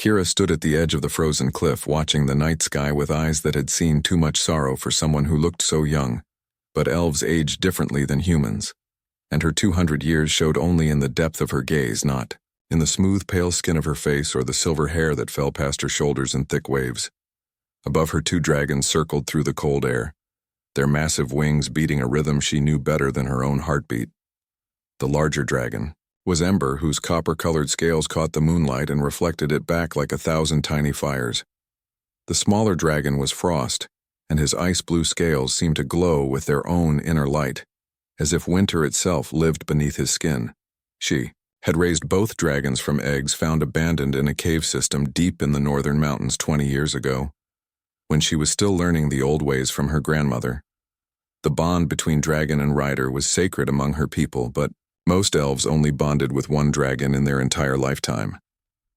Kira stood at the edge of the frozen cliff watching the night sky with eyes that had seen too much sorrow for someone who looked so young. But elves age differently than humans, and her 200 years showed only in the depth of her gaze, not in the smooth pale skin of her face or the silver hair that fell past her shoulders in thick waves. Above her 2 dragons circled through the cold air, their massive wings beating a rhythm she knew better than her own heartbeat. The larger dragon was Ember, whose copper-colored scales caught the moonlight and reflected it back like 1,000 tiny fires. The smaller dragon was Frost, and his ice-blue scales seemed to glow with their own inner light, as if winter itself lived beneath his skin. She had raised both dragons from eggs found abandoned in a cave system deep in the northern mountains 20 years ago, when she was still learning the old ways from her grandmother. The bond between dragon and rider was sacred among her people, but most elves only bonded with one dragon in their entire lifetime.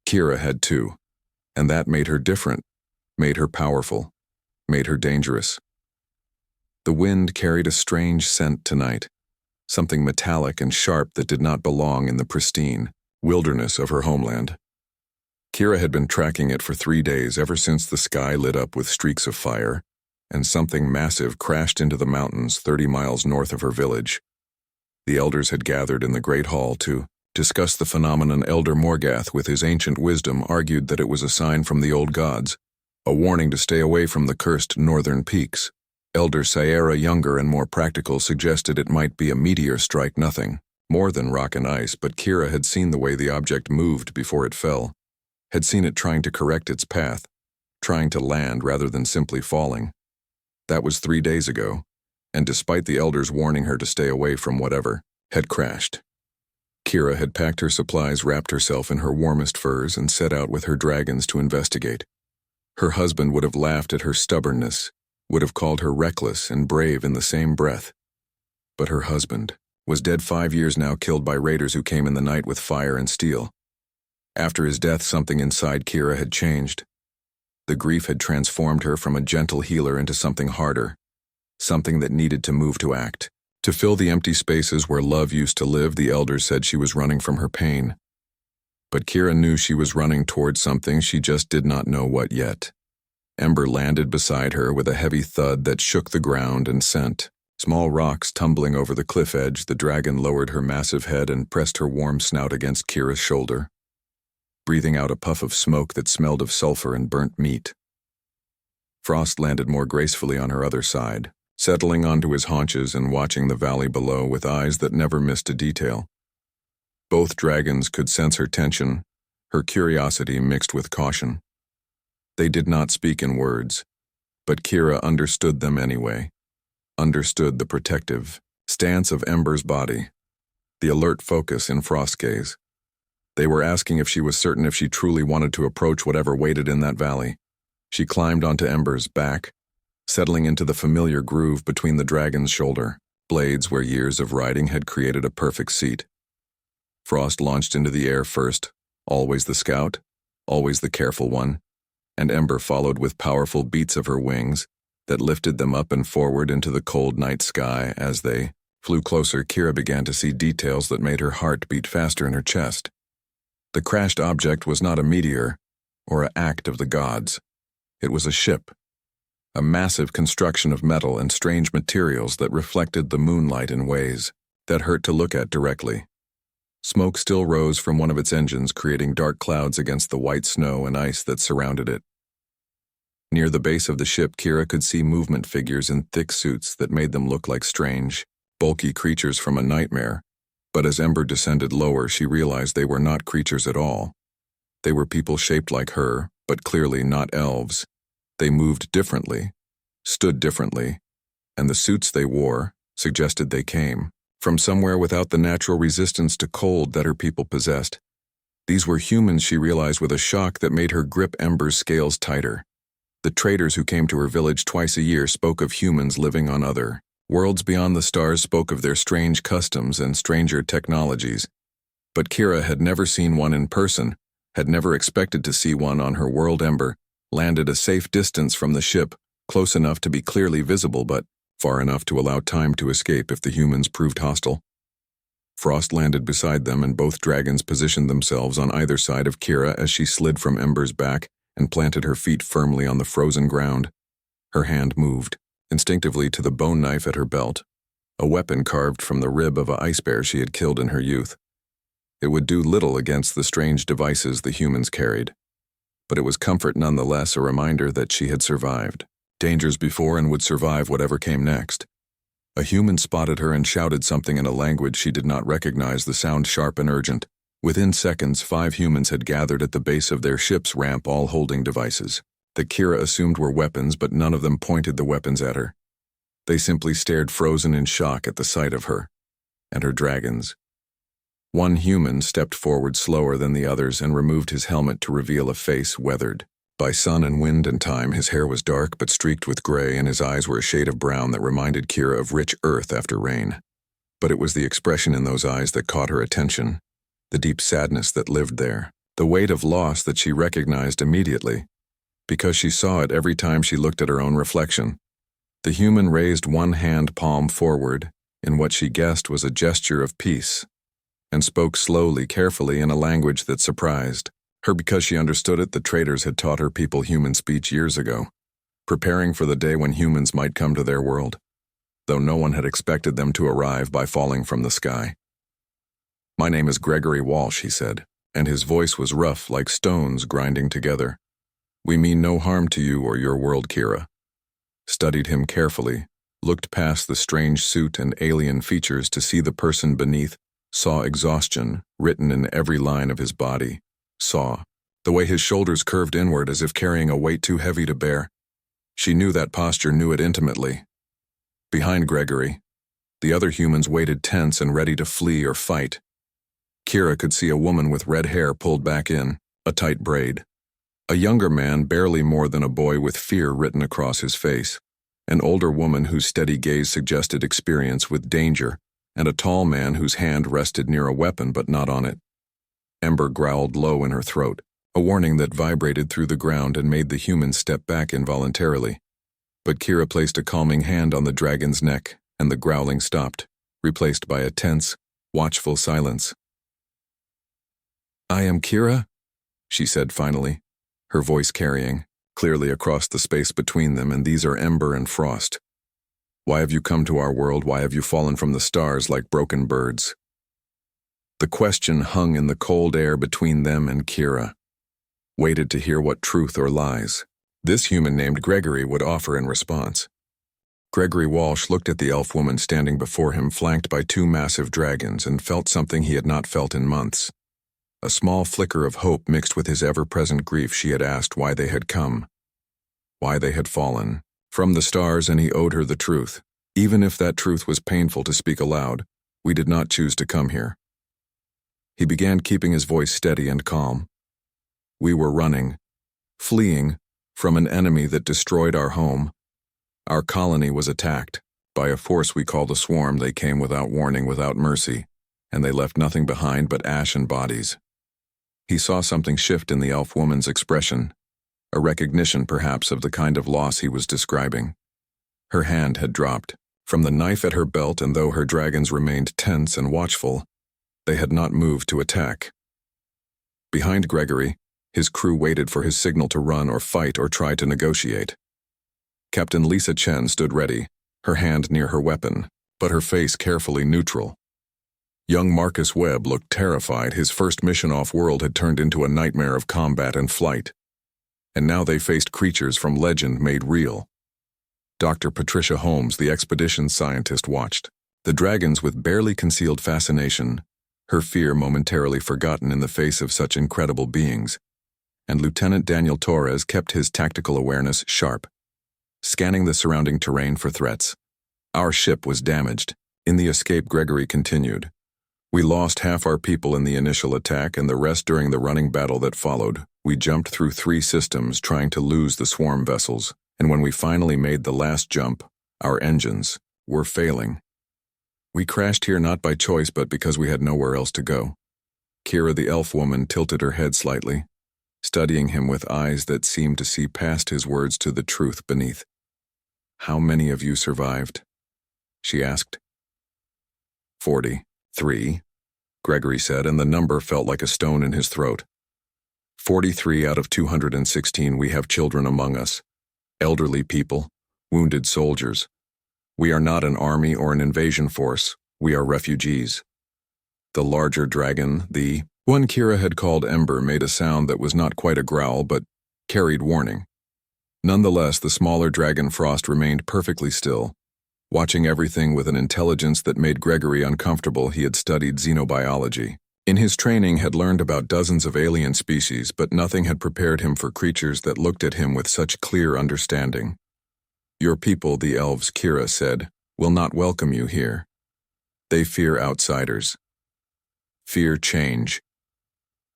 Kira had 2, and that made her different, made her powerful, made her dangerous. The wind carried a strange scent tonight, something metallic and sharp that did not belong in the pristine wilderness of her homeland. Kira had been tracking it for 3 days, ever since the sky lit up with streaks of fire, and something massive crashed into the mountains 30 miles north of her village. The elders had gathered in the Great Hall to discuss the phenomenon. Elder Morgath, with his ancient wisdom, argued that it was a sign from the old gods, a warning to stay away from the cursed northern peaks. Elder Sierra, younger and more practical, suggested it might be a meteor strike, nothing more than rock and ice, but Kira had seen the way the object moved before it fell, had seen it trying to correct its path, trying to land rather than simply falling. That was 3 days ago, and despite the elders warning her to stay away from whatever, had crashed. Kira had packed her supplies, wrapped herself in her warmest furs, and set out with her dragons to investigate. Her husband would have laughed at her stubbornness, would have called her reckless and brave in the same breath. But her husband was dead 5 years now, killed by raiders who came in the night with fire and steel. After his death, something inside Kira had changed. The grief had transformed her from a gentle healer into something harder, something that needed to move to act. To fill the empty spaces where love used to live, the elders said she was running from her pain. But Kira knew she was running towards something, she just did not know what yet. Ember landed beside her with a heavy thud that shook the ground and sent small rocks tumbling over the cliff edge. The dragon lowered her massive head and pressed her warm snout against Kira's shoulder, breathing out a puff of smoke that smelled of sulfur and burnt meat. Frost landed more gracefully on her other side, settling onto his haunches and watching the valley below with eyes that never missed a detail. Both dragons could sense her tension, her curiosity mixed with caution. They did not speak in words, but Kira understood them anyway, understood the protective stance of Ember's body, the alert focus in Frost's gaze. They were asking if she was certain if she truly wanted to approach whatever waited in that valley. She climbed onto Ember's back, settling into the familiar groove between the dragon's shoulder blades where years of riding had created a perfect seat. Frost launched into the air first, always the scout, always the careful one, and Ember followed with powerful beats of her wings that lifted them up and forward into the cold night sky. As they flew closer, Kira began to see details that made her heart beat faster in her chest. The crashed object was not a meteor or an act of the gods. It was a ship, a massive construction of metal and strange materials that reflected the moonlight in ways that hurt to look at directly. Smoke still rose from one of its engines, creating dark clouds against the white snow and ice that surrounded it. Near the base of the ship, Kira could see movement figures in thick suits that made them look like strange, bulky creatures from a nightmare. But as Ember descended lower, she realized they were not creatures at all. They were people shaped like her, but clearly not elves. They moved differently, stood differently, and the suits they wore suggested they came from somewhere without the natural resistance to cold that her people possessed. These were humans, she realized with a shock that made her grip Ember's scales tighter. The traders who came to her village twice a year spoke of humans living on other worlds beyond the stars, spoke of their strange customs and stranger technologies. But Kira had never seen one in person, had never expected to see one on her world. Ember landed a safe distance from the ship, close enough to be clearly visible but far enough to allow time to escape if the humans proved hostile. Frost landed beside them, and both dragons positioned themselves on either side of Kira as she slid from Ember's back and planted her feet firmly on the frozen ground. Her hand moved, instinctively, to the bone knife at her belt, a weapon carved from the rib of an ice bear she had killed in her youth. It would do little against the strange devices the humans carried, but it was comfort nonetheless, a reminder that she had survived dangers before and would survive whatever came next. A human spotted her and shouted something in a language she did not recognize, the sound sharp and urgent. Within seconds, 5 humans had gathered at the base of their ship's ramp, all holding devices that Kira assumed were weapons, but none of them pointed the weapons at her. They simply stared, frozen in shock at the sight of her and her dragons. One human stepped forward slower than the others and removed his helmet to reveal a face weathered by sun and wind and time. His hair was dark but streaked with gray, and his eyes were a shade of brown that reminded Kira of rich earth after rain. But it was the expression in those eyes that caught her attention, the deep sadness that lived there, the weight of loss that she recognized immediately, because she saw it every time she looked at her own reflection. The human raised one hand palm forward in what she guessed was a gesture of peace, and spoke slowly, carefully, in a language that surprised her because she understood it. The traders had taught her people human speech years ago, preparing for the day when humans might come to their world, though no one had expected them to arrive by falling from the sky. "My name is Gregory Walsh," he said, and his voice was rough like stones grinding together. "We mean no harm to you or your world." Kira studied him carefully, looked past the strange suit and alien features to see the person beneath, saw exhaustion written in every line of his body, saw the way his shoulders curved inward as if carrying a weight too heavy to bear. She knew that posture, knew it intimately. Behind Gregory, the other humans waited tense and ready to flee or fight. Kira could see a woman with red hair pulled back in a tight braid, a younger man, barely more than a boy, with fear written across his face, an older woman whose steady gaze suggested experience with danger, and a tall man whose hand rested near a weapon but not on it. Ember growled low in her throat, a warning that vibrated through the ground and made the humans step back involuntarily. But Kira placed a calming hand on the dragon's neck, and the growling stopped, replaced by a tense, watchful silence. "I am Kira," she said finally, her voice carrying clearly across the space between them, "and these are Ember and Frost. Why have you come to our world? Why have you fallen from the stars like broken birds?" The question hung in the cold air between them, and Kira waited to hear what truth or lies this human named Gregory would offer in response. Gregory Walsh looked at the elf woman standing before him, flanked by 2 massive dragons, and felt something he had not felt in months. A small flicker of hope mixed with his ever-present grief. She had asked why they had come, why they had fallen from the stars, and he owed her the truth. Even if that truth was painful to speak aloud, we did not choose to come here. He began, keeping his voice steady and calm. We were running, fleeing from an enemy that destroyed our home. Our colony was attacked by a force we called a swarm. They came without warning, without mercy, and they left nothing behind but ash and bodies. He saw something shift in the elf woman's expression, a recognition perhaps of the kind of loss he was describing. Her hand had dropped from the knife at her belt, and though her dragons remained tense and watchful, they had not moved to attack. Behind Gregory, his crew waited for his signal to run or fight or try to negotiate. Captain Lisa Chen stood ready, her hand near her weapon, but her face carefully neutral. Young Marcus Webb looked terrified. His first mission off-world had turned into a nightmare of combat and flight, and now they faced creatures from legend made real. Dr. Patricia Holmes, the expedition scientist, watched the dragons with barely concealed fascination, her fear momentarily forgotten in the face of such incredible beings, and Lieutenant Daniel Torres kept his tactical awareness sharp, scanning the surrounding terrain for threats. "Our ship was damaged. In the escape," Gregory continued, "we lost half our people in the initial attack and the rest during the running battle that followed. We jumped through 3 systems trying to lose the swarm vessels, and when we finally made the last jump, our engines were failing. We crashed here not by choice but because we had nowhere else to go." Kira, the elf woman, tilted her head slightly, studying him with eyes that seemed to see past his words to the truth beneath. "How many of you survived?" she asked. 40. 3, Gregory said, and the number felt like a stone in his throat. 43 out of 216 we have children among us, elderly people, wounded soldiers. We are not an army or an invasion force, we are refugees. The larger dragon, the one Kira had called Ember, made a sound that was not quite a growl but carried warning. Nonetheless, the smaller dragon Frost remained perfectly still, watching everything with an intelligence that made Gregory uncomfortable. He had studied xenobiology. In his training had learned about dozens of alien species, but nothing had prepared him for creatures that looked at him with such clear understanding. Your people, the elves, Kira said, will not welcome you here. They fear outsiders. Fear change.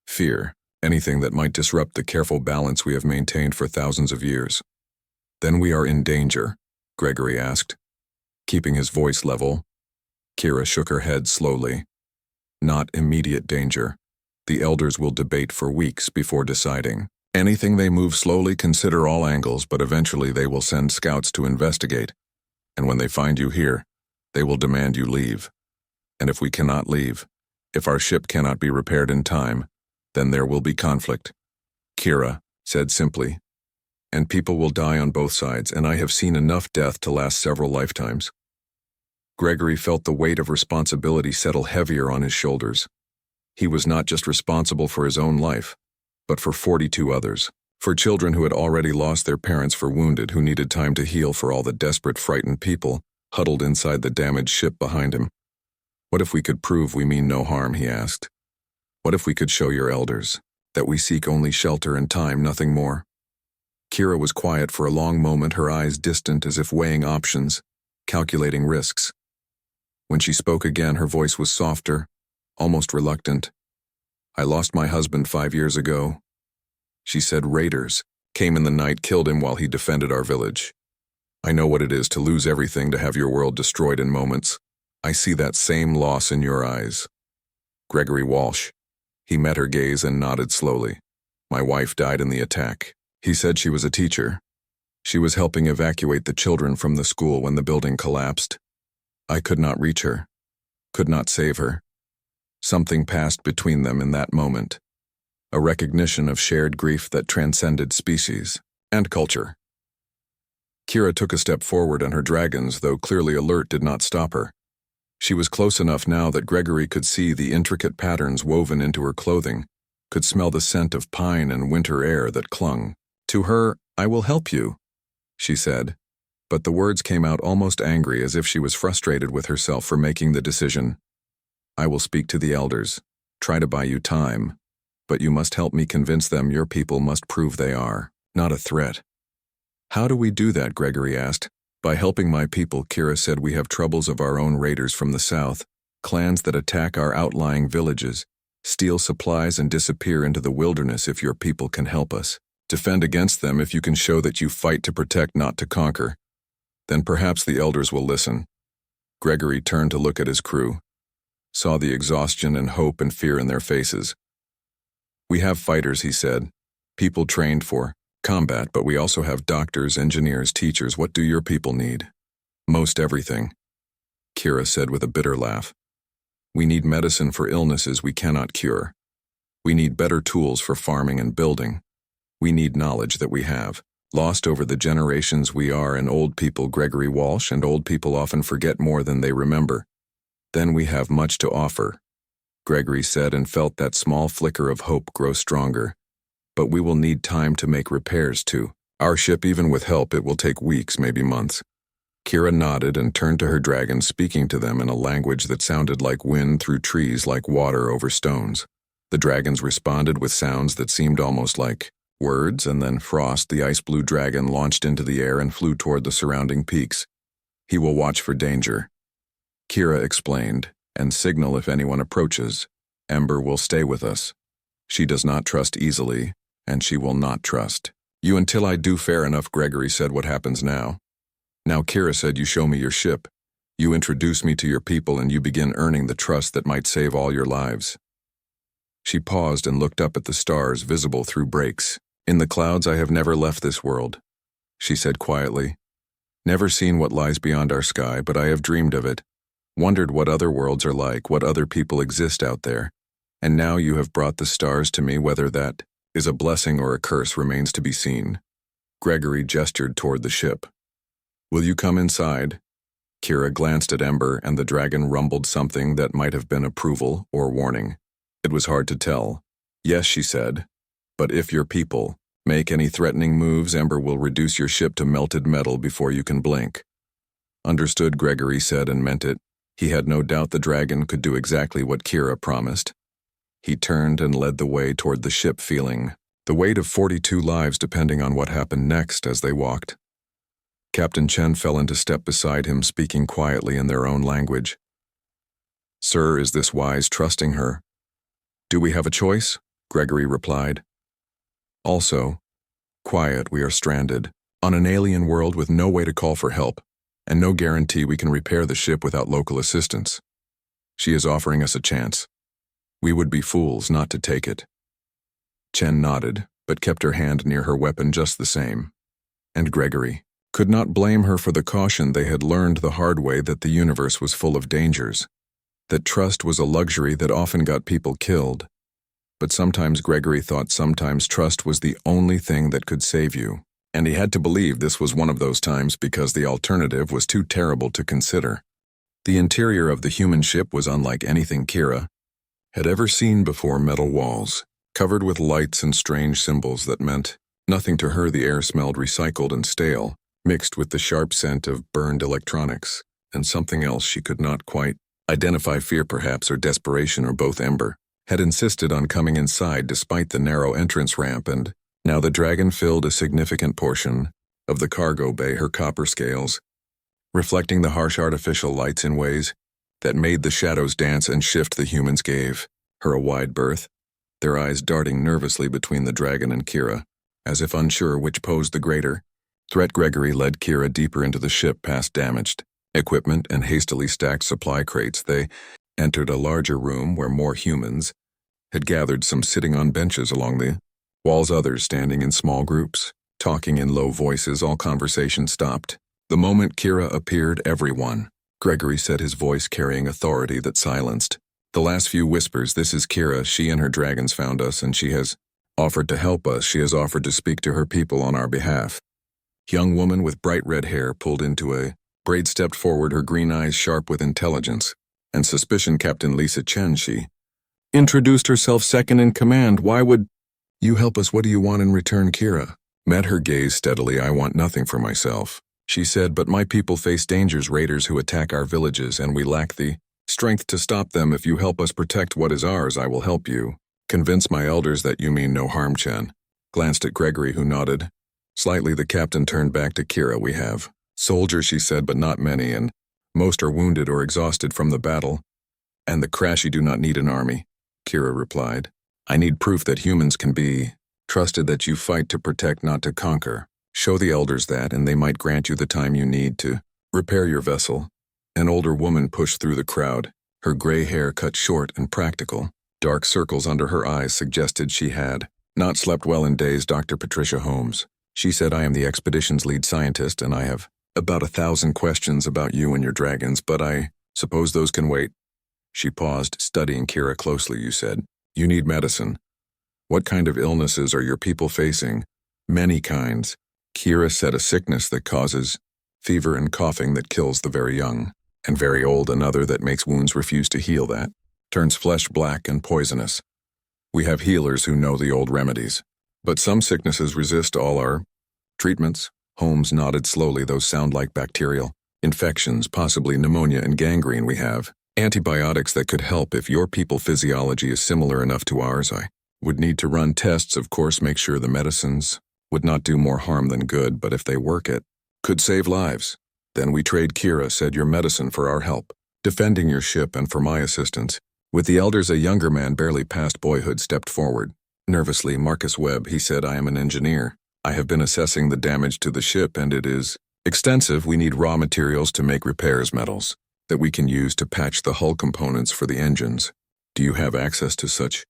Fear anything that might disrupt the careful balance we have maintained for thousands of years. Then we are in danger, Gregory asked, keeping his voice level. Kira shook her head slowly. Not immediate danger. The elders will debate for weeks before deciding. Anything they move slowly, consider all angles, but eventually they will send scouts to investigate. And when they find you here, they will demand you leave. And if we cannot leave, if our ship cannot be repaired in time, then there will be conflict. Kira said simply. And people will die on both sides, and I have seen enough death to last several lifetimes. Gregory felt the weight of responsibility settle heavier on his shoulders. He was not just responsible for his own life, but for 42 others, for children who had already lost their parents, for wounded who needed time to heal, for all the desperate, frightened people huddled inside the damaged ship behind him. What if we could prove we mean no harm, he asked. What if we could show your elders that we seek only shelter and time, nothing more? Kira was quiet for a long moment, her eyes distant as if weighing options, calculating risks. When she spoke again, her voice was softer, almost reluctant. I lost my husband 5 years ago. She said raiders came in the night, killed him while he defended our village. I know what it is to lose everything, to have your world destroyed in moments. I see that same loss in your eyes. Gregory Walsh. He met her gaze and nodded slowly. My wife died in the attack. He said she was a teacher. She was helping evacuate the children from the school when the building collapsed. I could not reach her, could not save her. Something passed between them in that moment, a recognition of shared grief that transcended species and culture. Kira took a step forward, and her dragons, though clearly alert, did not stop her. She was close enough now that Gregory could see the intricate patterns woven into her clothing, could smell the scent of pine and winter air that clung. To her, I will help you, she said. But the words came out almost angry, as if she was frustrated with herself for making the decision. I will speak to the elders, try to buy you time, but you must help me convince them your people must prove they are not a threat. How do we do that? Gregory asked. By helping my people, Kira said. We have troubles of our own, raiders from the south, clans that attack our outlying villages, steal supplies and disappear into the wilderness. If your people can help us defend against them, if you can show that you fight to protect, not to conquer, then perhaps the elders will listen. Gregory turned to look at his crew, saw the exhaustion and hope and fear in their faces. We have fighters, he said, people trained for combat, but we also have doctors, engineers, teachers. What do your people need? Most everything, Kira said with a bitter laugh. We need medicine for illnesses we cannot cure. We need better tools for farming and building. We need knowledge that we have lost over the generations. We are an old people, Gregory Walsh, and old people often forget more than they remember. Then we have much to offer, Gregory said, and felt that small flicker of hope grow stronger. But we will need time to make repairs to our ship. Even with help, it will take weeks, maybe months. Kira nodded and turned to her dragons, speaking to them in a language that sounded like wind through trees, like water over stones. The dragons responded with sounds that seemed almost like words, and then Frost, the ice blue dragon, launched into the air and flew toward the surrounding peaks. He will watch for danger, Kira explained, and signal if anyone approaches. Ember will stay with us. She does not trust easily, and she will not trust you until I do. Fair enough, Gregory said. What happens now? Now, Kira said, you show me your ship. You introduce me to your people, and you begin earning the trust that might save all your lives. She paused and looked up at the stars visible through breaks in the clouds. I have never left this world, she said quietly. Never seen what lies beyond our sky, but I have dreamed of it. Wondered what other worlds are like, what other people exist out there. And now you have brought the stars to me. Whether that is a blessing or a curse remains to be seen. Gregory gestured toward the ship. Will you come inside? Kira glanced at Ember, and the dragon rumbled something that might have been approval or warning. It was hard to tell. Yes, she said. But if your people make any threatening moves, Ember will reduce your ship to melted metal before you can blink. Understood, Gregory said, and meant it. He had no doubt the dragon could do exactly what Kira promised. He turned and led the way toward the ship, feeling the weight of 42 lives depending on what happened next as they walked. Captain Chen fell into step beside him, speaking quietly in their own language. Sir, is this wise, trusting her? Do we have a choice? Gregory replied. Also, quiet, we are stranded on an alien world with no way to call for help, and no guarantee we can repair the ship without local assistance. She is offering us a chance. We would be fools not to take it. Chen nodded, but kept her hand near her weapon just the same. And Gregory could not blame her for the caution. They had learned the hard way that the universe was full of dangers, that trust was a luxury that often got people killed. But sometimes Gregory thought sometimes trust was the only thing that could save you, and he had to believe this was one of those times because the alternative was too terrible to consider. The interior of the human ship was unlike anything Kira had ever seen before. Metal walls, covered with lights and strange symbols that meant nothing to her. The air smelled recycled and stale, mixed with the sharp scent of burned electronics, and something else she could not quite identify, fear perhaps, or desperation, or both. Ember had insisted on coming inside despite the narrow entrance ramp, and now the dragon filled a significant portion of the cargo bay, her copper scales reflecting the harsh artificial lights in ways that made the shadows dance and shift. The humans gave her a wide berth, their eyes darting nervously between the dragon and Kira, as if unsure which posed the greater threat. Gregory led Kira deeper into the ship past damaged equipment and hastily stacked supply crates. They entered a larger room where more humans had gathered, some sitting on benches along the walls, others standing in small groups, talking in low voices. All conversation stopped the moment Kira appeared. Everyone, Gregory said, his voice carrying authority that silenced the last few whispers. This is Kira. She and her dragons found us, and she has offered to help us. She has offered to speak to her people on our behalf. Young woman with bright red hair pulled into a braid stepped forward, her green eyes sharp with intelligence and suspicion. Captain Lisa Chen, she introduced herself, second in command. Why would you help us? What do you want in return? Kira met her gaze steadily. I want nothing for myself, she said, but my people face dangers, raiders who attack our villages, and we lack the strength to stop them. If you help us protect what is ours, I will help you convince my elders that you mean no harm. Chen glanced at Gregory, who nodded slightly. The captain turned back to Kira. We have soldiers, she said, but not many, and most are wounded or exhausted from the battle and the crash. You do not need an army, Kira replied. I need proof that humans can be trusted, that you fight to protect, not to conquer. Show the elders that, and they might grant you the time you need to repair your vessel. An older woman pushed through the crowd, her gray hair cut short and practical. Dark circles under her eyes suggested she had not slept well in days. Dr. Patricia Holmes, she said, I am the expedition's lead scientist, and I have about 1,000 questions about you and your dragons, but I suppose those can wait. She paused, studying Kira closely. You said you need medicine. What kind of illnesses are your people facing? Many kinds. Kira said, a sickness that causes fever and coughing that kills the very young and very old, another that makes wounds refuse to heal, that turns flesh black and poisonous. We have healers who know the old remedies, but some sicknesses resist all our treatments. Holmes nodded slowly. Those sound like bacterial infections, possibly pneumonia and gangrene. We have antibiotics that could help. If your people physiology is similar enough to ours, I would need to run tests, of course, make sure the medicines would not do more harm than good, but if they work, it could save lives. Then we trade. Kira said, your medicine for our help defending your ship, and for my assistance with the elders. A younger man, barely past boyhood, stepped forward. Nervously, Marcus Webb, he said, I am an engineer. I have been assessing the damage to the ship, and it is extensive. We need raw materials to make repairs, metals that we can use to patch the hull components for the engines. Do you have access to such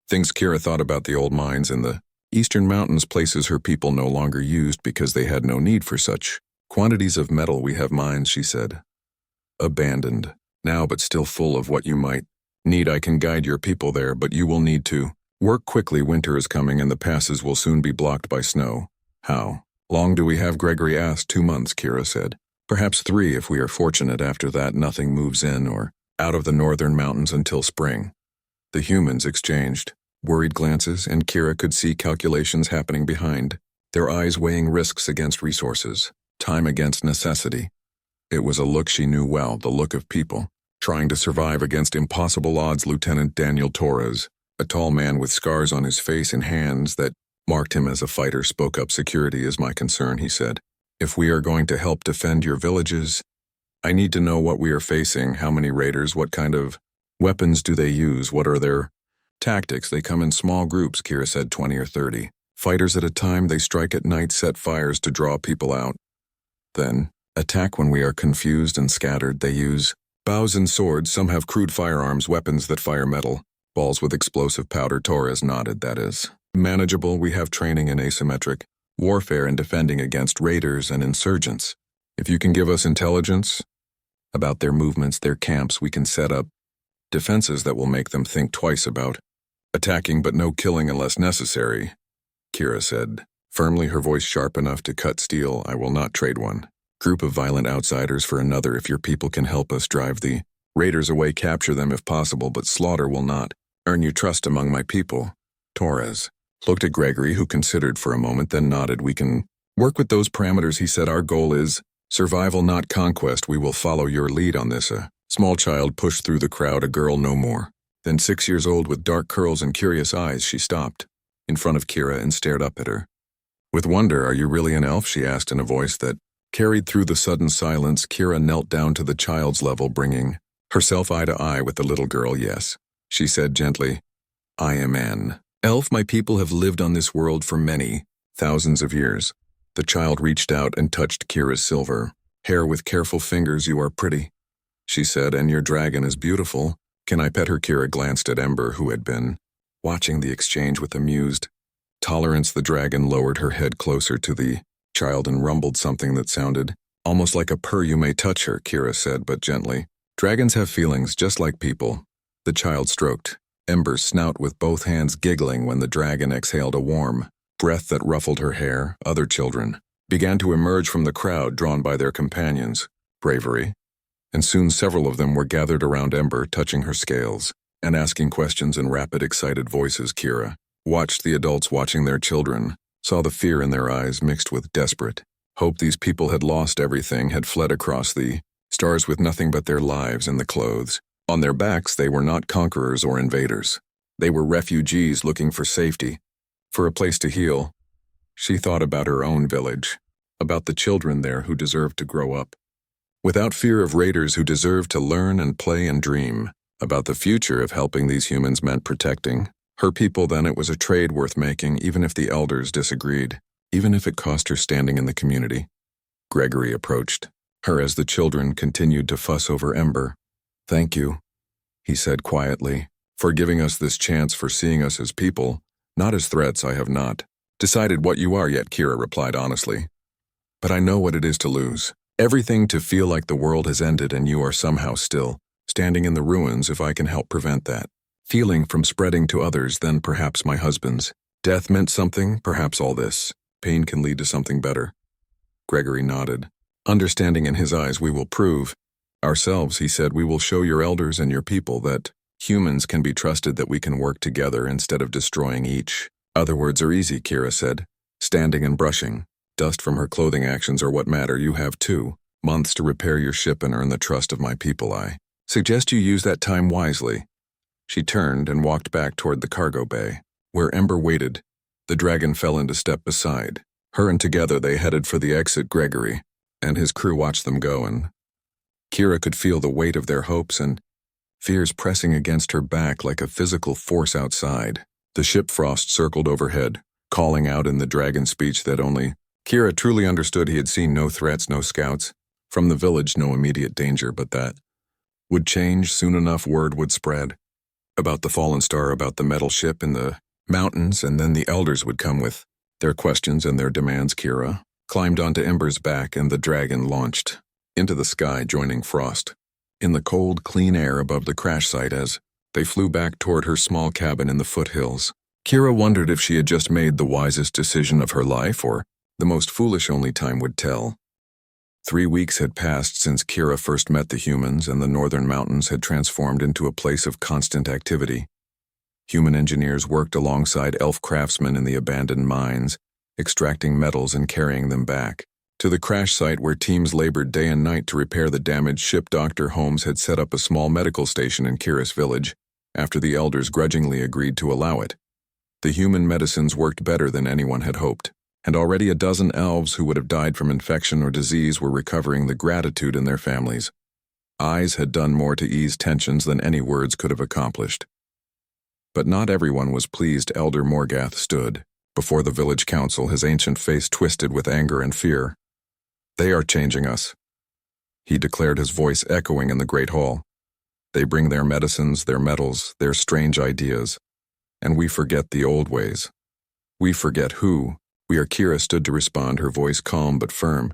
things? Kira thought about the old mines in the eastern mountains, places her people no longer used because they had no need for such quantities of metal. We have mines, she said. Abandoned. now but still full of what you might need. I can guide your people there, but you will need to work quickly. Winter is coming and the passes will soon be blocked by snow. How long do we have? Gregory asked. 2 months, Kira said. Perhaps 3 if we are fortunate. After that, nothing moves in or out of the northern mountains until spring. The humans exchanged worried glances, and Kira could see calculations happening behind, their eyes weighing risks against resources, time against necessity. It was a look she knew well, the look of people trying to survive against impossible odds. Lieutenant Daniel Torres, a tall man with scars on his face and hands that marked him as a fighter, spoke up. Security is my concern, he said. If we are going to help defend your villages, I need to know what we are facing. How many raiders? What kind of weapons do they use? What are their tactics? They come in small groups, Kira said. 20 or 30 fighters at a time. They strike at night, set fires to draw people out, then attack when we are confused and scattered. They use bows and swords. Some have crude firearms, weapons that fire metal balls with explosive powder. Torres nodded. That is manageable. We have training in asymmetric warfare and defending against raiders and insurgents. If you can give us intelligence about their movements, their camps, we can set up defenses that will make them think twice about attacking, but no killing unless necessary, Kira said, firmly, her voice sharp enough to cut steel. I will not trade one group of violent outsiders for another. If your people can help us drive the raiders away, capture them if possible, but slaughter will not earn you trust among my people. Torres looked at Gregory, who considered for a moment, then nodded. We can work with those parameters, he said. Our goal is survival, not conquest. We will follow your lead on this. A small child pushed through the crowd, a girl no more than 6 years old with dark curls and curious eyes. She stopped in front of Kira and stared up at her with wonder. Are you really an elf? She asked in a voice that carried through the sudden silence. Kira knelt down to the child's level, bringing herself eye to eye with the little girl. Yes, she said gently. I am an elf. My people have lived on this world for many thousands of years. The child reached out and touched Kira's silver hair with careful fingers. You are pretty, she said, and your dragon is beautiful. Can I pet her? Kira glanced at Ember, who had been watching the exchange with amused tolerance. The dragon lowered her head closer to the child and rumbled something that sounded almost like a purr. You may touch her, Kira said, but gently. Dragons have feelings just like people. The child stroked Ember's snout with both hands, giggling when the dragon exhaled a warm breath that ruffled her hair. Other children began to emerge from the crowd, drawn by their companions' bravery, and soon several of them were gathered around Ember, touching her scales and asking questions in rapid, excited voices. Kira watched the adults watching their children, saw the fear in their eyes mixed with desperate hope. These people had lost everything, had fled across the stars with nothing but their lives and the clothes on their backs. They were not conquerors or invaders. They were refugees looking for safety, for a place to heal. She thought about her own village, about the children there who deserved to grow up without fear of raiders, who deserved to learn and play and dream. About the future of helping these humans meant protecting her people. Then it was a trade worth making, even if the elders disagreed, even if it cost her standing in the community. Gregory approached her as the children continued to fuss over Ember. Thank you, he said quietly, for giving us this chance, for seeing us as people, not as threats. I have not decided what you are yet, Kira replied honestly. But I know what it is to lose everything, to feel like the world has ended and you are somehow still standing in the ruins. If I can help prevent that feeling from spreading to others, then perhaps my husband's death meant something. Perhaps all this pain can lead to something better. Gregory nodded, understanding in his eyes. We will prove ourselves, he said. We will show your elders and your people that humans can be trusted, that we can work together instead of destroying each other. Words are easy, Kira said, standing and brushing dust from her clothing. Actions are what matter. You have 2 months to repair your ship and earn the trust of my people. I suggest you use that time wisely. She turned and walked back toward the cargo bay, where Ember waited. The dragon fell into step beside her, and together they headed for the exit. Gregory and his crew watched them go, and Kira could feel the weight of their hopes and fears pressing against her back like a physical force outside. The ship Frost circled overhead, calling out in the dragon speech that only Kira truly understood. He had seen no threats, no scouts from the village, no immediate danger, but that would change soon enough. Word would spread about the fallen star, about the metal ship in the mountains, and then the elders would come with their questions and their demands. Kira climbed onto Ember's back, and the dragon launched into the sky, joining Frost in the cold, clean air above the crash site as they flew back toward her small cabin in the foothills. Kira wondered if she had just made the wisest decision of her life or the most foolish. Only time would tell. 3 weeks had passed since Kira first met the humans, and the northern mountains had transformed into a place of constant activity. Human engineers worked alongside elf craftsmen in the abandoned mines, extracting metals and carrying them back to the crash site where teams labored day and night to repair the damaged ship. Dr. Holmes had set up a small medical station in Kira's village, after the elders grudgingly agreed to allow it. The human medicines worked better than anyone had hoped, and already a dozen elves who would have died from infection or disease were recovering the gratitude in their families. Eyes had done more to ease tensions than any words could have accomplished. But not everyone was pleased. Elder Morgath stood before the village council, his ancient face twisted with anger and fear. "They are changing us," he declared, his voice echoing in the great hall. "They bring their medicines, their metals, their strange ideas, and we forget the old ways. We forget who we are." Kira stood to respond, her voice calm but firm.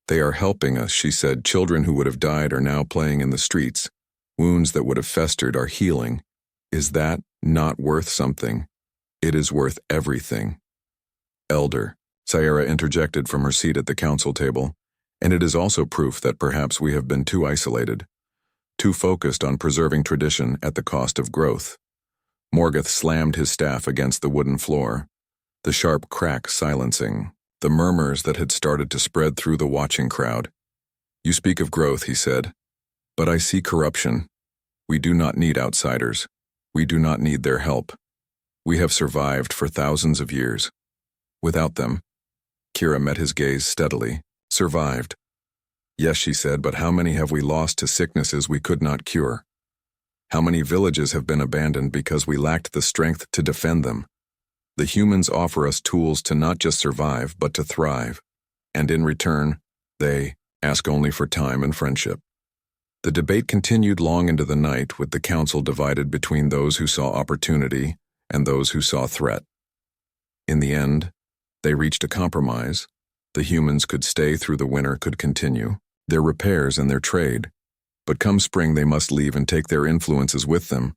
"They are helping us," she said. "Children who would have died are now playing in the streets. Wounds that would have festered are healing. Is that not worth something? It is worth everything." "Elder," Sierra interjected from her seat at the council table, "and it is also proof that perhaps we have been too isolated, too focused on preserving tradition at the cost of growth." Morgath slammed his staff against the wooden floor, the sharp crack silencing the murmurs that had started to spread through the watching crowd. "You speak of growth," he said, "but I see corruption. We do not need outsiders. We do not need their help. We have survived for thousands of years. Without them." Kira met his gaze steadily. "Survived. Yes," she said, "but how many have we lost to sicknesses we could not cure? How many villages have been abandoned because we lacked the strength to defend them? The humans offer us tools to not just survive, but to thrive. And in return, they ask only for time and friendship." The debate continued long into the night, with the council divided between those who saw opportunity and those who saw threat. In the end, they reached a compromise. The humans could stay through the winter, could continue their repairs and their trade. But come spring they must leave and take their influences with them.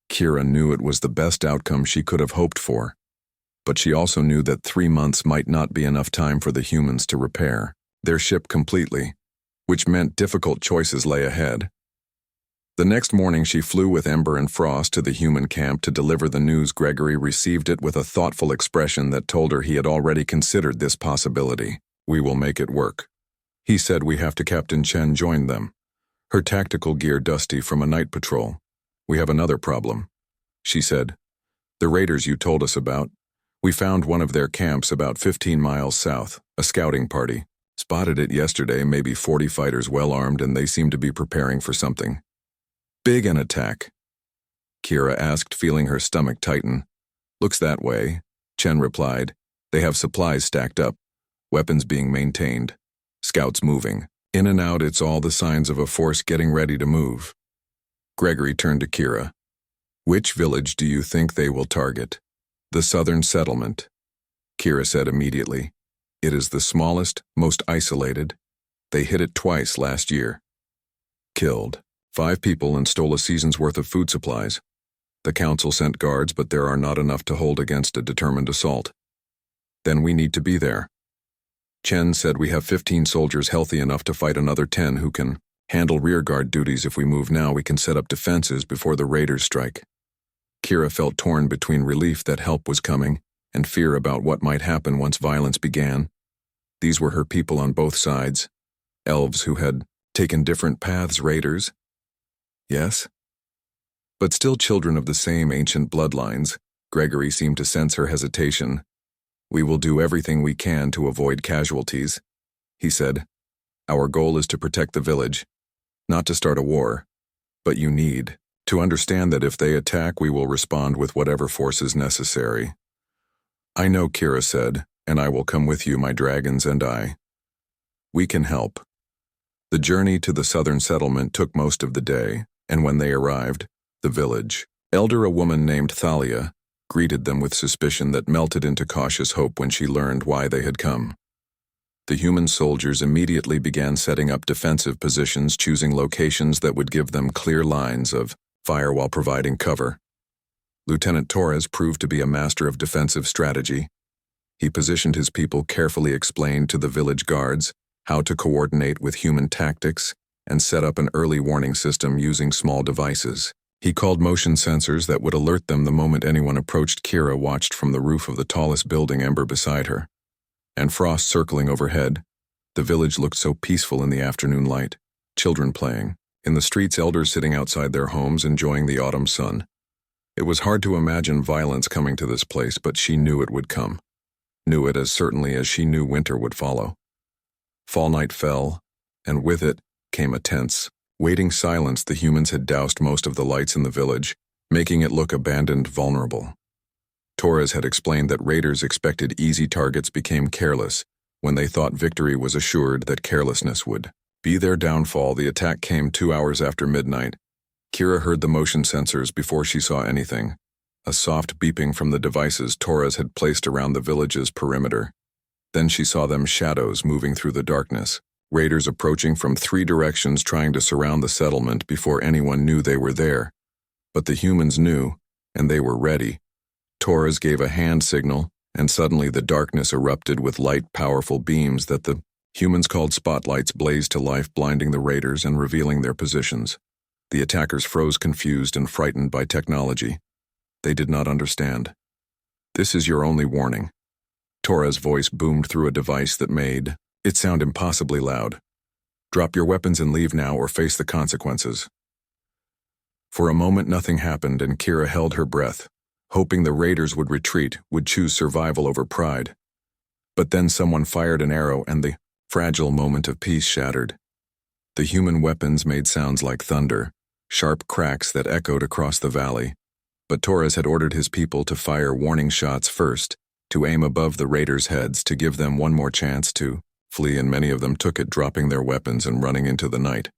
Kira knew it was the best outcome she could have hoped for. But she also knew that 3 months might not be enough time for the humans to repair their ship completely, which meant difficult choices lay ahead. The next morning she flew with Ember and Frost to the human camp to deliver the news. Gregory received it with a thoughtful expression that told her he had already considered this possibility. "We will make it work," he said. "We have to." Captain Chen joined them, her tactical gear dusty from a night patrol. "We have another problem," she said. "The raiders you told us about. We found one of their camps about 15 miles south. A scouting party spotted it yesterday, maybe 40 fighters well armed, and they seem to be preparing for something big. An attack?" Kira asked, feeling her stomach tighten. "Looks that way," Chen replied. "They have supplies stacked up, weapons being maintained, scouts moving in and out. It's all the signs of a force getting ready to move." Gregory turned to Kira. "Which village do you think they will target?" "The southern settlement," Kira said immediately. "It is the smallest, most isolated. They hit it twice last year. Killed 5 people and stole a season's worth of food supplies. The council sent guards, but there are not enough to hold against a determined assault. Then we need to be there." Chen said, "We have 15 soldiers healthy enough to fight another 10 who can handle rearguard duties. If we move now, we can set up defenses before the raiders strike." Kira felt torn between relief that help was coming and fear about what might happen once violence began. These were her people on both sides. Elves who had taken different paths, raiders. Yes, but still children of the same ancient bloodlines. Gregory seemed to sense her hesitation. "We will do everything we can to avoid casualties," he said. "Our goal is to protect the village, not to start a war. But you need to understand that if they attack, we will respond with whatever force is necessary." "I know," Kira said, "and I will come with you, my dragons and I. We can help." The journey to the southern settlement took most of the day, and when they arrived, the village elder, a woman named Thalia, greeted them with suspicion that melted into cautious hope when she learned why they had come. The human soldiers immediately began setting up defensive positions, choosing locations that would give them clear lines of fire while providing cover. Lieutenant Torres proved to be a master of defensive strategy. He positioned his people, carefully explained to the village guards how to coordinate with human tactics, and set up an early warning system using small devices. He called motion sensors that would alert them the moment anyone approached. Kira watched from the roof of the tallest building, Ember beside her, and Frost circling overhead. The village looked so peaceful in the afternoon light. Children playing. In the streets, elders sitting outside their homes enjoying the autumn sun. It was hard to imagine violence coming to this place, but she knew it would come. Knew it as certainly as she knew winter would follow. Fall night fell, and with it came a tense, waiting silence. The humans had doused most of the lights in the village, making it look abandoned, vulnerable. Torres had explained that raiders expected easy targets became careless when they thought victory was assured, that carelessness would be their downfall. The attack came 2 hours after midnight. Kira heard the motion sensors before she saw anything. A soft beeping from the devices Torres had placed around the village's perimeter. Then she saw them, shadows moving through the darkness. Raiders approaching from 3 directions, trying to surround the settlement before anyone knew they were there. But the humans knew, and they were ready. Torres gave a hand signal, and suddenly the darkness erupted with light, powerful beams that the humans called spotlights blazed to life, blinding the raiders and revealing their positions. The attackers froze, confused and frightened by technology. They did not understand. "This is your only warning." Torres' voice boomed through a device that made it sound impossibly loud. "Drop your weapons and leave now, or face the consequences." For a moment nothing happened, and Kira held her breath, hoping the raiders would retreat, would choose survival over pride. But then someone fired an arrow, and the fragile moment of peace shattered. The human weapons made sounds like thunder, sharp cracks that echoed across the valley. But Torres had ordered his people to fire warning shots first, to aim above the raiders' heads, to give them one more chance to flee, and many of them took it, dropping their weapons and running into the night.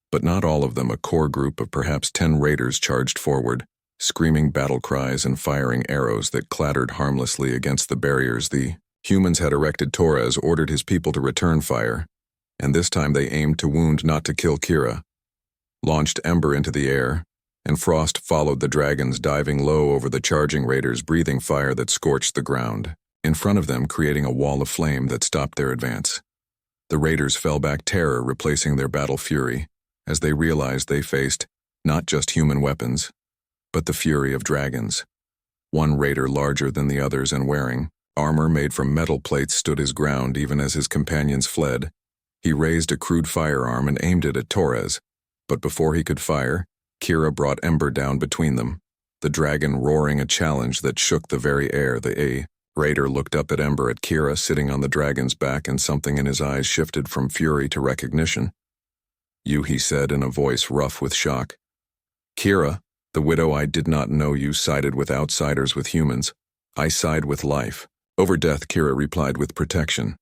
But not all of them. A core group of perhaps 10 raiders charged forward, screaming battle cries and firing arrows that clattered harmlessly against the barriers the humans had erected. Torres ordered his people to return fire, and this time they aimed to wound, not to kill. Kira launched Ember into the air, and Frost followed the dragons, diving low over the charging raiders, breathing fire that scorched the ground in front of them, creating a wall of flame that stopped their advance. The raiders fell back, terror replacing their battle fury, as they realized they faced not just human weapons, but the fury of dragons. One raider, larger than the others and wearing armor made from metal plates, stood his ground even as his companions fled. He raised a crude firearm and aimed it at Torres, but before he could fire, Kira brought Ember down between them, the dragon roaring a challenge that shook the very air. The raider looked up at Ember, at Kira sitting on the dragon's back, and something in his eyes shifted from fury to recognition. "You," he said in a voice rough with shock. "Kira, the widow, I did not know you sided with outsiders, with humans. I side with life. Over death," Kira replied, "with protection.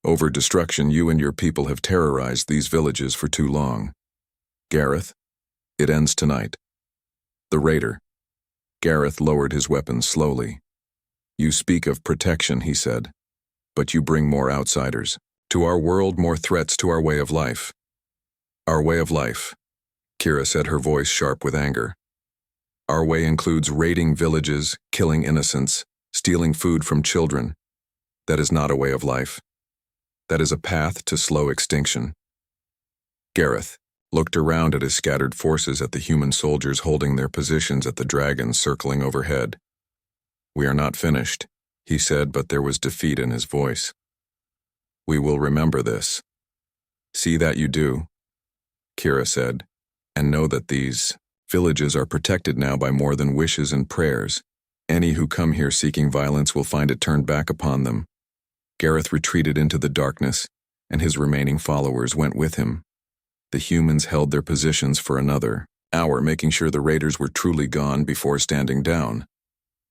Over destruction. You and your people have terrorized these villages for too long. Gareth, it ends tonight." The raider. Gareth lowered his weapon slowly. "You speak of protection," he said, "but you bring more outsiders to our world, more threats to our way of life." "Our way of life," Kira said, her voice sharp with anger. "Our way includes raiding villages, killing innocents, stealing food from children. That is not a way of life. That is a path to slow extinction." Gareth looked around at his scattered forces, at the human soldiers holding their positions, at the dragons circling overhead. "We are not finished," he said, but there was defeat in his voice. "We will remember this." "See that you do," Kira said, "and know that these villages are protected now by more than wishes and prayers. Any who come here seeking violence will find it turned back upon them." Gareth retreated into the darkness, and his remaining followers went with him. The humans held their positions for another hour, making sure the raiders were truly gone before standing down.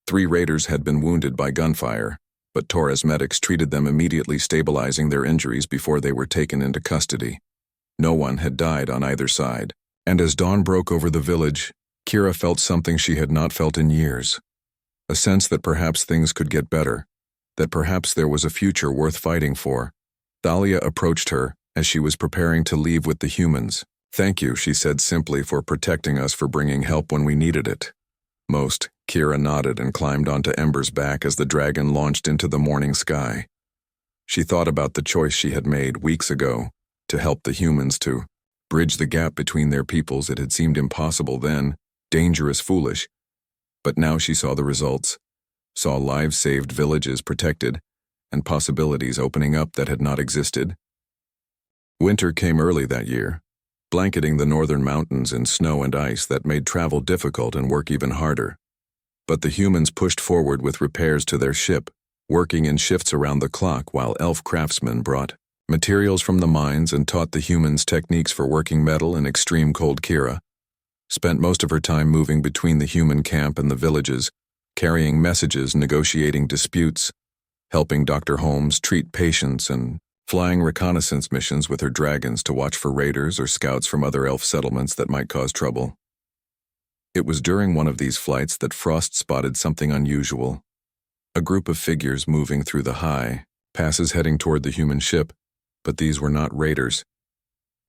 3 raiders had been wounded by gunfire, but Torres medics treated them immediately, stabilizing their injuries before they were taken into custody. No one had died on either side, and as dawn broke over the village, Kira felt something she had not felt in years. A sense that perhaps things could get better, that perhaps there was a future worth fighting for. Thalia approached her as she was preparing to leave with the humans. "Thank you," she said simply, "for protecting us, for bringing help when we needed it." Kira nodded and climbed onto Ember's back as the dragon launched into the morning sky. She thought about the choice she had made weeks ago to help the humans, to bridge the gap between their peoples. It had seemed impossible then, dangerous, foolish. But now she saw the results, saw lives saved, villages protected, and possibilities opening up that had not existed. Winter came early that year, blanketing the northern mountains in snow and ice that made travel difficult and work even harder. But the humans pushed forward with repairs to their ship, working in shifts around the clock while elf craftsmen brought materials from the mines and taught the humans techniques for working metal in extreme cold. Kira spent most of her time moving between the human camp and the villages, carrying messages, negotiating disputes, helping Dr. Holmes treat patients, and flying reconnaissance missions with her dragons to watch for raiders or scouts from other elf settlements that might cause trouble. It was during one of these flights that Frost spotted something unusual. A group of figures moving through the high passes heading toward the human ship, but these were not raiders.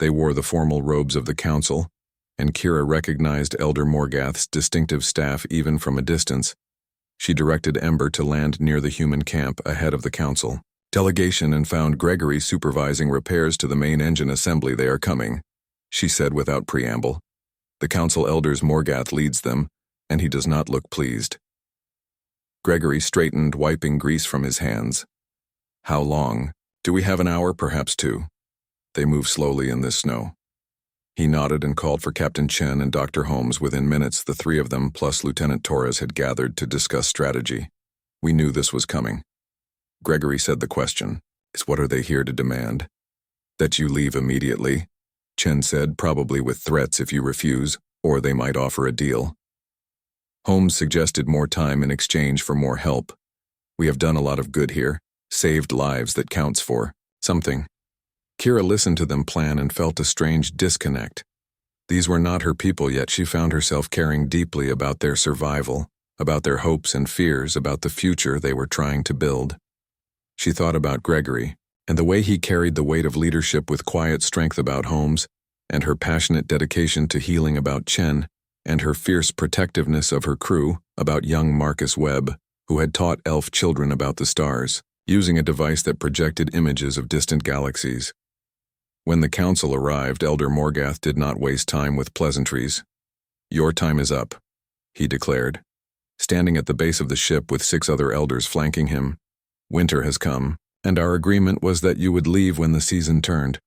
They wore the formal robes of the council, and Kira recognized Elder Morgath's distinctive staff even from a distance. She directed Ember to land near the human camp ahead of the council delegation and found Gregory supervising repairs to the main engine assembly. "They are coming," she said without preamble. "The council elders, Morgath leads them, and he does not look pleased." Gregory straightened, wiping grease from his hands. "How long? Do we have an hour, perhaps 2? They move slowly in this snow." He nodded and called for Captain Chen and Dr. Holmes. Within minutes, the 3 of them plus Lieutenant Torres had gathered to discuss strategy. "We knew this was coming." Gregory said. "The question is, what are they here to demand?" "That you leave immediately," Chen said, "probably with threats if you refuse, or they might offer a deal." Holmes suggested more time in exchange for more help. "We have done a lot of good here, saved lives that counts for something." Kira listened to them plan and felt a strange disconnect. These were not her people, yet she found herself caring deeply about their survival, about their hopes and fears, about the future they were trying to build. She thought about Gregory, and the way he carried the weight of leadership with quiet strength, about Holmes, and her passionate dedication to healing, about Chen, and her fierce protectiveness of her crew, about young Marcus Webb, who had taught elf children about the stars, using a device that projected images of distant galaxies. When the council arrived, Elder Morgath did not waste time with pleasantries. "Your time is up," he declared, standing at the base of the ship with 6 other elders flanking him. "Winter has come, and our agreement was that you would leave when the season turned."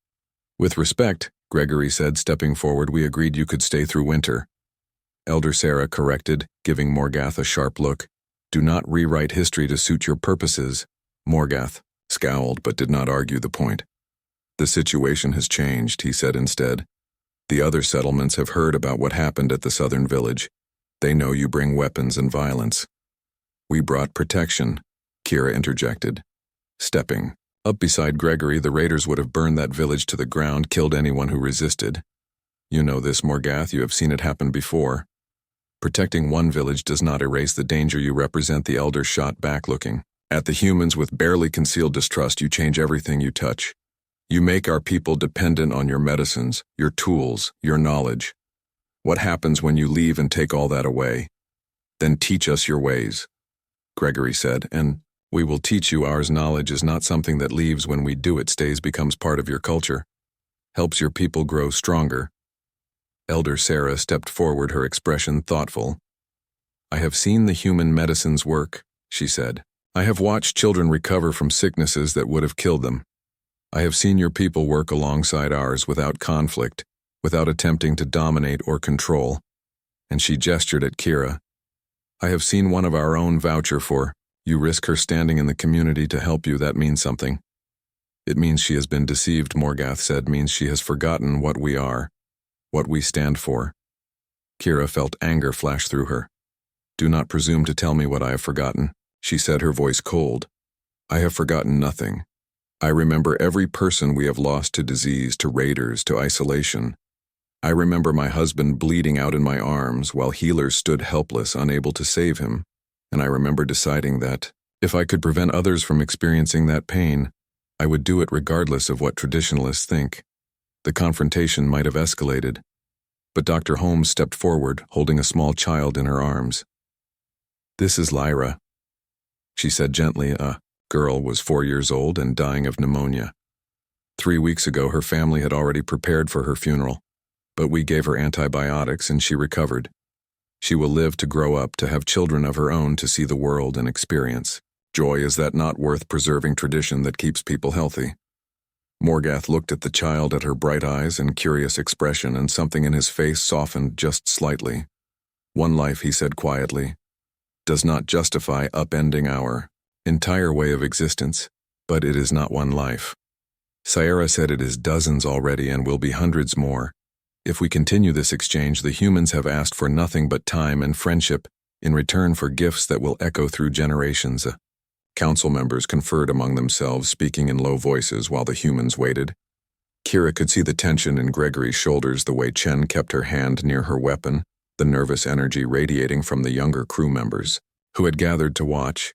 "With respect," Gregory said, stepping forward, "we agreed you could stay through winter." Elder Sarah corrected, giving Morgath a sharp look. "Do not rewrite history to suit your purposes." Morgath scowled but did not argue the point. "The situation has changed," he said instead. "The other settlements have heard about what happened at the southern village. They know you bring weapons and violence." "We brought protection," Kira interjected. Stepping up beside Gregory, "The raiders would have burned that village to the ground, killed anyone who resisted. You know this, Morgath, you have seen it happen before. Protecting one village does not erase the danger you represent." The elder shot back, looking at the humans with barely concealed distrust. "You change everything you touch. You make our people dependent on your medicines, your tools, your knowledge. What happens when you leave and take all that away? Then teach us your ways," Gregory said, "and we will teach you ours. Knowledge is not something that leaves when we do. It stays, becomes part of your culture, helps your people grow stronger." Elder Sarah stepped forward, her expression thoughtful. "I have seen the human medicines work," she said. "I have watched children recover from sicknesses that would have killed them. I have seen your people work alongside ours without conflict, without attempting to dominate or control." And she gestured at Kira. "I have seen one of our own voucher for you. Risk her standing in the community to help you. That means something." "It means she has been deceived," Morgath said. "Means she has forgotten what we are, what we stand for." Kira felt anger flash through her. "Do not presume to tell me what I have forgotten," she said, her voice cold. "I have forgotten nothing. I remember every person we have lost to disease, to raiders, to isolation. I remember my husband bleeding out in my arms while healers stood helpless, unable to save him. And I remember deciding that, if I could prevent others from experiencing that pain, I would do it regardless of what traditionalists think. The confrontation might have escalated, but Dr. Holmes stepped forward, holding a small child in her arms. "This is Lyra," she said gently. A girl was 4 years old and dying of pneumonia. 3 weeks ago, her family had already prepared for her funeral, but we gave her antibiotics and she recovered. She will live to grow up, to have children of her own, to see the world and experience. Joy, is that not worth preserving tradition that keeps people healthy? Morgath looked at the child, at her bright eyes and curious expression, and something in his face softened just slightly. "One life," he said quietly, "does not justify upending our entire way of existence, but it is not one life." Sierra said, "It is dozens already and will be hundreds more. If we continue this exchange, the humans have asked for nothing but time and friendship in return for gifts that will echo through generations." Council members conferred among themselves, speaking in low voices while the humans waited. Kira could see the tension in Gregory's shoulders, the way Chen kept her hand near her weapon, the nervous energy radiating from the younger crew members, who had gathered to watch.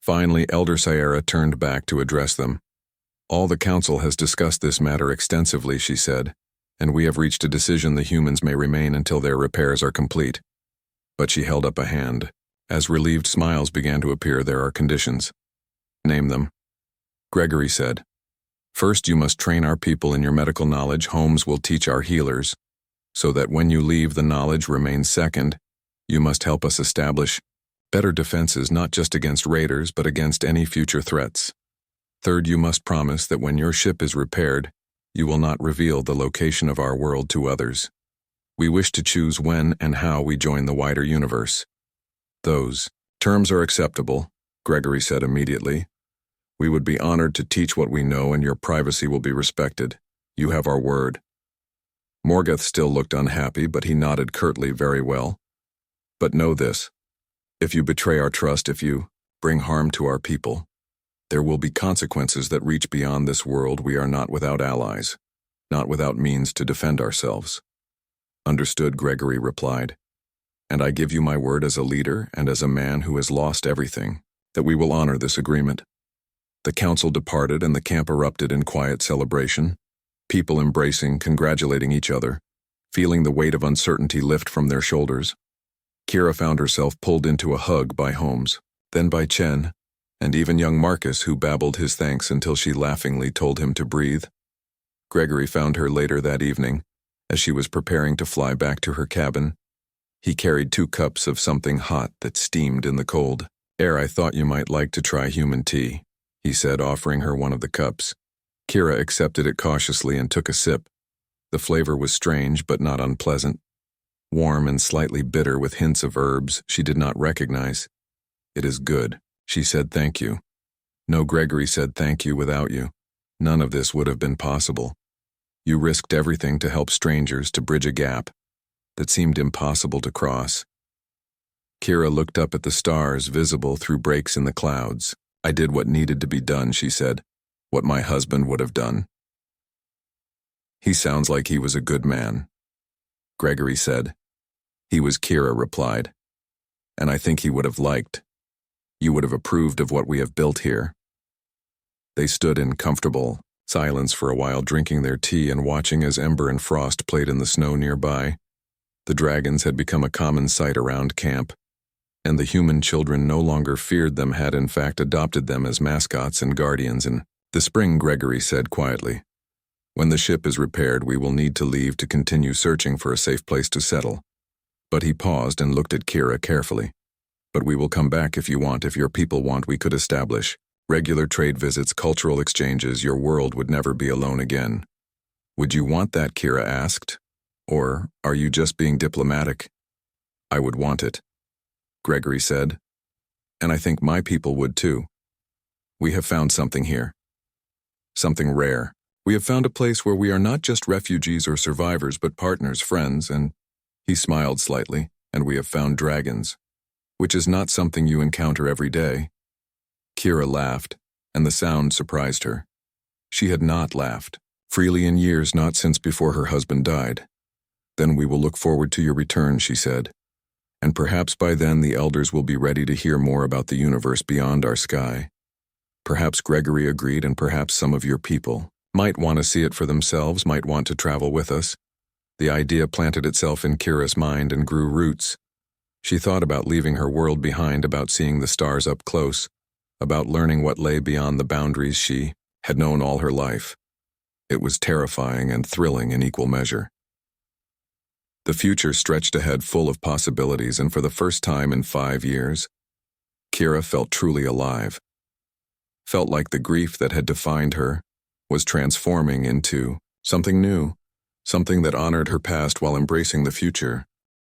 Finally, Elder Sierra turned back to address them. "All the council has discussed this matter extensively," she said, "and we have reached a decision. The humans may remain until their repairs are complete." But she held up a hand. As relieved smiles began to appear, "There are conditions." "Name them," Gregory said. "First, you must train our people in your medical knowledge. Holmes will teach our healers, so that when you leave, the knowledge remains. Second, you must help us establish better defenses, not just against raiders, but against any future threats. Third, you must promise that when your ship is repaired, you will not reveal the location of our world to others. We wish to choose when and how we join the wider universe." "Those terms are acceptable," Gregory said immediately. "We would be honored to teach what we know, and your privacy will be respected. You have our word." Morgath still looked unhappy, but he nodded curtly. "Very well. But know this. If you betray our trust, if you bring harm to our people, there will be consequences that reach beyond this world. We are not without allies, not without means to defend ourselves." "Understood," Gregory replied. "And I give you my word as a leader and as a man who has lost everything, that we will honor this agreement." The council departed and the camp erupted in quiet celebration, people embracing, congratulating each other, feeling the weight of uncertainty lift from their shoulders. Kira found herself pulled into a hug by Holmes, then by Chen, and even young Marcus, who babbled his thanks until she laughingly told him to breathe. Gregory found her later that evening, as she was preparing to fly back to her cabin. He carried 2 cups of something hot that steamed in the cold air. "I thought you might like to try human tea," he said, offering her one of the cups. Kira accepted it cautiously and took a sip. The flavor was strange but not unpleasant, warm and slightly bitter with hints of herbs she did not recognize. "It is good," she said. "Thank you." "No," Gregory said, "thank you. Without you, none of this would have been possible. You risked everything to help strangers, to bridge a gap that seemed impossible to cross." Kira looked up at the stars visible through breaks in the clouds. "I did what needed to be done," she said. "What my husband would have done." "He sounds like he was a good man," Gregory said. "He was," Kira replied. "And I think he would have liked. You would have approved of what we have built here." They stood in comfortable silence for a while, drinking their tea and watching as Ember and Frost played in the snow nearby. The dragons had become a common sight around camp, and the human children no longer feared them, had in fact adopted them as mascots and guardians. "In the spring," Gregory said quietly, "when the ship is repaired, we will need to leave to continue searching for a safe place to settle." But he paused and looked at Kira carefully. "But we will come back if you want, if your people want. We could establish regular trade visits, cultural exchanges. Your world would never be alone again." "Would you want that?" Kira asked. "Or are you just being diplomatic?" "I would want it," Gregory said. "And I think my people would too. We have found something here. Something rare. We have found a place where we are not just refugees or survivors, but partners, friends," and he smiled slightly, "and we have found dragons, which is not something you encounter every day." Kira laughed, and the sound surprised her. She had not laughed freely in years, not since before her husband died. "Then we will look forward to your return," she said. "And perhaps by then the elders will be ready to hear more about the universe beyond our sky." Perhaps Gregory agreed, and perhaps some of your people might want to see it for themselves, might want to travel with us. The idea planted itself in Kira's mind and grew roots. She thought about leaving her world behind, about seeing the stars up close, about learning what lay beyond the boundaries she had known all her life. It was terrifying and thrilling in equal measure. The future stretched ahead, full of possibilities, and for the first time in 5 years, Kira felt truly alive. Felt like the grief that had defined her was transforming into something new, something that honored her past while embracing the future.